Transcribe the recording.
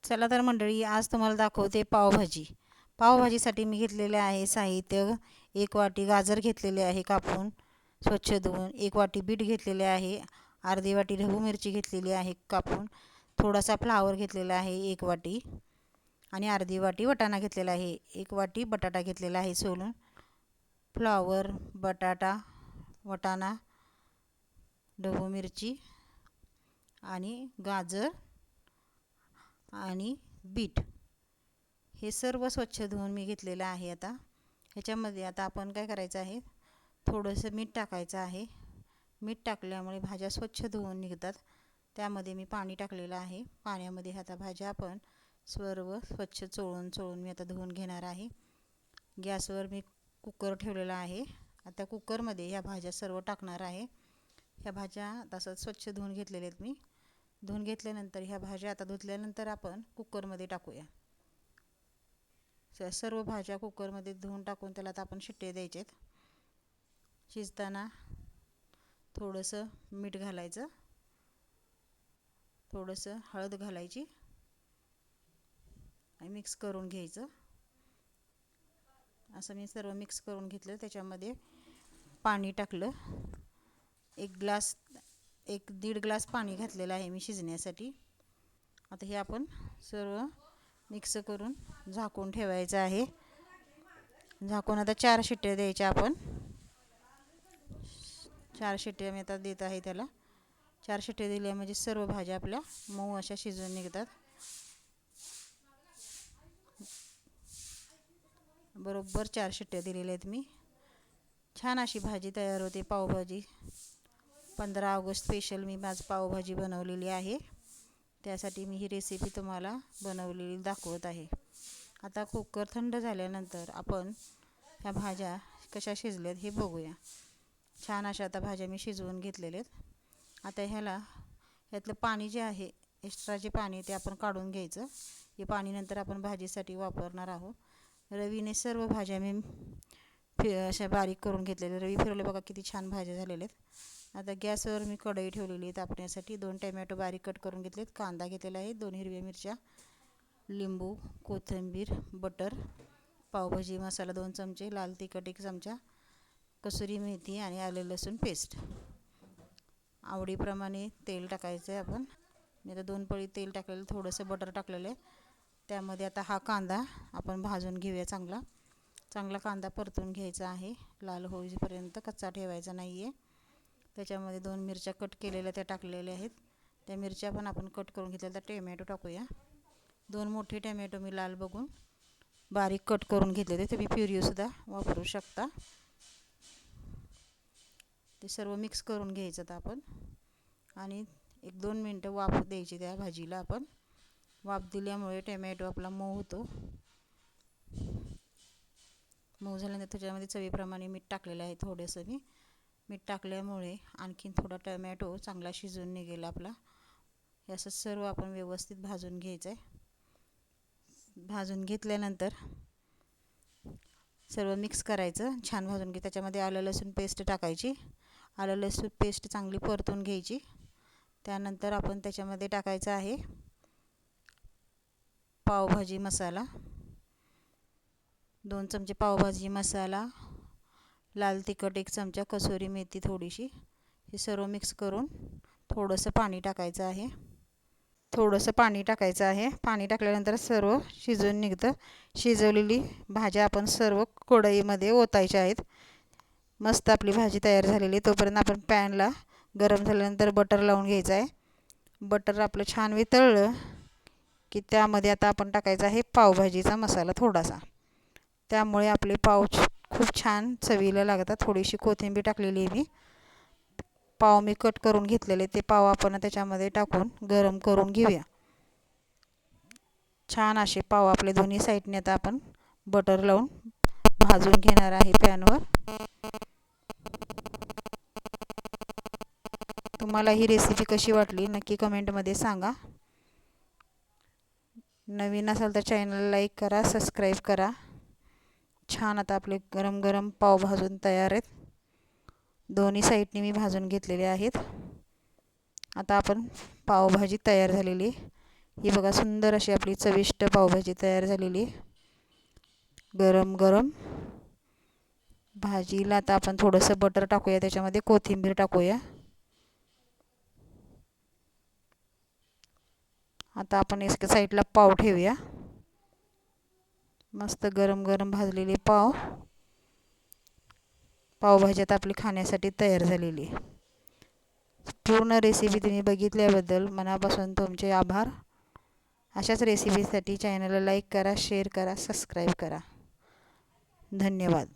चला तर मंडळी, आज तुम्हाला दाखवते पावभाजी. पावभाजीसाठी मी घेतलेले आहे साहित्य: 1 वाटी गाजर घेतलेले आहे कापून स्वच्छ धुवून, 1 वाटी बीट घेतलेले आहे, अर्धी वाटी ढबू मिरची घेतलेली आहे कापून, थोडासा फ्लावर घेतलेला आहे 1 वाटी आणि अर्धी वाटी वाटाणा घेतलेला आहे. 1 वाटी बटाटा घेतलेला आहे सोलून. फ्लावर, बटाटा, वाटाणा, ढबू मिरची आणि गाजर आणि बीट हे सर्व स्वच्छ धुवून मी घेतलेलं आहे. आता ह्याच्यामध्ये आपण काय करायचं आहे, थोडंसं मीठ टाकायचं आहे. मीठ टाकल्यामुळे भाज्या स्वच्छ धुवून निघतात. त्यामध्ये मी पाणी टाकलेलं आहे. पाण्यामध्ये आता भाज्या आपण सर्व स्वच्छ चोळून मी आता धुवून घेणार आहे. गॅसवर मी कुकर ठेवलेला आहे. आता कुकरमध्ये ह्या भाज्या सर्व टाकणार आहे. ह्या भाज्या तसंच स्वच्छ धुवून घेतलेल्या आहेत मी. धुवून घेतल्यानंतर ह्या भाज्या आता धुतल्यानंतर आपण कुकरमध्ये टाकूया. सर्व भाज्या कुकरमध्ये धुवून टाकून त्याला आता आपण शिट्टे द्यायचे आहेत. शिजताना थोडंसं मीठ घालायचं, थोडंसं हळद घालायची आणि मिक्स करून घ्यायचं. असं मी सर्व मिक्स करून घेतलं. त्याच्यामध्ये पाणी टाकलं. 1-1.5 ग्लास पाणी घातलेलं आहे मी शिजण्यासाठी. आता हे आपण सर्व मिक्स करून झाकून ठेवायचं आहे. झाकून आता 4 शिट्ट्या द्यायच्या आपण. 4 शिट्ट्या मी आता देत आहे त्याला. 4 शिट्ट्या दिल्या म्हणजे सर्व भाज्या आपल्या मऊ अशा शिजून निघतात. बरोबर 4 शिट्ट्या दिलेल्या आहेत मी. छान अशी भाजी तयार होते पावभाजी. 15 ऑगस्ट स्पेशल मी माझी पावभाजी बनवलेली आहे. त्यासाठी मी ही रेसिपी तुम्हाला बनवलेली दाखवत आहे. आता कुकर थंड झाल्यानंतर आपण ह्या भाज्या कशा शिजल्यात हे बघूया. छान अशा आता भाज्या मी शिजवून घेतलेल्या आहेत. आता ह्यातलं पाणी जे आहे, एक्स्ट्राचे पाणी, ते आपण काढून घ्यायचं. हे पाणी नंतर आपण भाजीसाठी वापरणार आहोत. रवीने सर्व भाज्या मी अशा बारीक करून घेतलेल्या. रवी फिरवले बघा, किती छान भाज्या झालेल्या आहेत. आता गॅसवर मी कढई ठेवलेली आहे तापण्यासाठी. 2 टोमॅटो बारीक कट करून घेतलेत, कांदा घेतलेला आहे, 2 हिरव्या मिरच्या, लिंबू, कोथिंबीर, बटर, पावभाजी मसाला 2 चमचे, लाल तिखट 1 चमचा, कसुरी मेथी आणि आले लसूण पेस्ट. आवडीप्रमाणे तेल टाकायचं आहे आपण. मी आता 2 पळी तेल टाकलेलं, थोडंसं बटर टाकलेलं आहे. त्यामध्ये आता हा कांदा आपण भाजून घेऊया. चांगला कांदा परतून घ्यायचा आहे, लाल होईपर्यंत. कच्चा ठेवायचा नाही आहे. त्याच्यामध्ये 2 मिरच्या कट केलेल्या त्या टाकलेल्या आहेत. त्या मिरच्या पण आपण कट करून घेतलेल्या. तर टोमॅटो टाकूया. 2 मोठे टोमॅटो मी लाल बघून बारीक कट करून घेतलेले. तुम्ही प्युरीसुद्धा वापरू शकता. ते सर्व मिक्स करून घ्यायचं आता आपण आणि 1-2 मिनटं वाफ द्यायची त्या भाजीला. आपण वाफ दिल्यामुळे टोमॅटो आपला मऊ होतो. मऊ झाल्यानंतर त्याच्यामध्ये चवीप्रमाणे मीठ टाकलेलं आहे. थोडंसं मी मीठ टाकल्यामुळे आणखीन थोडा टोमॅटो चांगला शिजून निघेल आपला. हे असं सर्व आपण व्यवस्थित भाजून घ्यायचं आहे. भाजून घेतल्यानंतर सर्व मिक्स करायचं, छान भाजून घे. त्याच्यामध्ये आलं लसूण पेस्ट टाकायची. आलं लसूण पेस्ट चांगली परतून घ्यायची. त्यानंतर आपण त्याच्यामध्ये टाकायचं आहे पावभाजी मसाला, 2 चमचे पावभाजी मसाला, लाल तिखट 1 चमचा, कसुरी मेथी थोडीशी. हे सर्व मिक्स करून थोडंसं पाणी टाकायचं आहे. पाणी टाकल्यानंतर सर्व शिजून निघतं. शिजवलेली भाज्या आपण सर्व कढईमध्ये ओतायच्या आहेत. मस्त आपली भाजी तयार झालेली. तोपर्यंत आपण पॅनला गरम झाल्यानंतर बटर लावून घ्यायचं आहे. बटर आपलं छान वितळलं की त्यामध्ये आता आपण टाकायचा आहे पावभाजीचा मसाला थोडासा. त्यामुळे आपले पाव खूप छान चवीला लागतात. थोडीशी कोथिंबीर टाकलेली आहे मी. पाव मी कट करून घेतलेले, ते पाव आपण त्याच्यामध्ये टाकून गरम करून घेऊया. छान असे पाव आपले दोन्ही साईडने आता आपण बटर लावून भाजून घेणार आहे पॅनवर. तुम्हाला ही रेसिपी कशी वाटली नक्की कमेंटमध्ये सांगा. नवीन असाल तर चॅनल लाईक करा, सबस्क्राईब करा. छान आता आपले गरम गरम पाव भाजून तयार आहेत. दोन्ही साईडने मी भाजून घेतलेले आहेत. आता आपण पावभाजी तयार झालेली ही बघा सुंदर अशी आपली चविष्ट पावभाजी तयार झालेली आहे. गरम गरम भाजीला आता आपण थोडंसं बटर टाकूया, त्याच्यामध्ये कोथिंबीर टाकूया. आता आपण एका साईडला पाव ठेवूया. मस्त गरम गरम भाजलेले पावभाजी आता आपली खाण्यासाठी तयार झालेली आहे. पूर्ण रेसिपी तुम्ही बघितल्याबद्दल मनापासून तुमचे आभार. अशाच रेसिपीसाठी चॅनलला लाईक करा, शेअर करा, सबस्क्राईब करा. धन्यवाद.